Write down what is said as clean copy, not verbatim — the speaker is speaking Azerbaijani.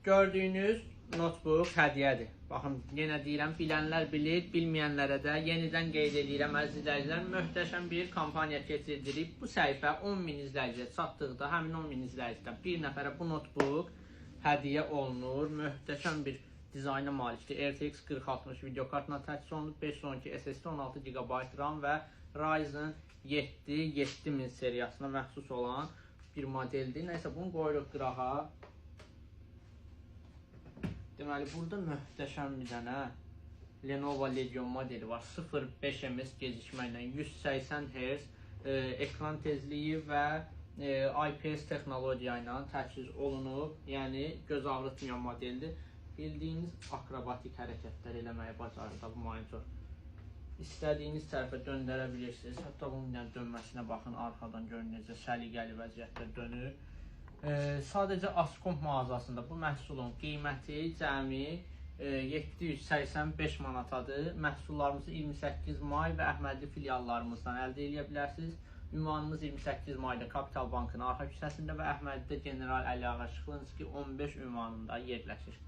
Gördüyünüz notebook hədiyyədir. Baxın, yenə deyirəm, bilənlər bilir, bilməyənlərə də yenidən qeyd edirəm, əziz izləyicilər, möhtəşəm bir kampaniya keçirdirik. Bu səhifə 10.000 izləyiciyə çatdıqda, həmin 10.000 izləyicidən bir nəfərə bu notebook hədiyyə olunur. Möhtəşəm bir dizayna malikdir. RTX 4060 video kartına təchiz olunub, 512 SSD, 16 GB RAM və Ryzen 7 7000 seriyasına məxsus olan bir modeldir. Nəysə, bunu qoyuruq qırağa. Deməli, burada möhtəşəm bir dənə Lenovo Legion modeli var. 0.5 ms gecikməklə 180 Hz ekran tezliyi və IPS texnologiya ilə təchiz olunub. Yəni, göz ağrıtmayan modeldir. Bildiyiniz akrobatik hərəkətlər eləməyi bacarır bu monitor. İstədiyiniz tərəfə döndərə bilirsiniz. Hətta bunun dönməsinə baxın, arxadan görün necə səliqəli vəziyyətdə dönür. Sadəcə Ascom mağazasında bu məhsulun qiyməti cəmi 785 manatadır. Məhsullarımızı 28 may və Əhmədli filiallarımızdan əldə edə bilərsiniz. Ünvanımız 28 mayda Kapital Bankın arxa küçəsində və Əhmədlidə General Əli Ağa Şıxlınski 15 ünvanında yerləşir.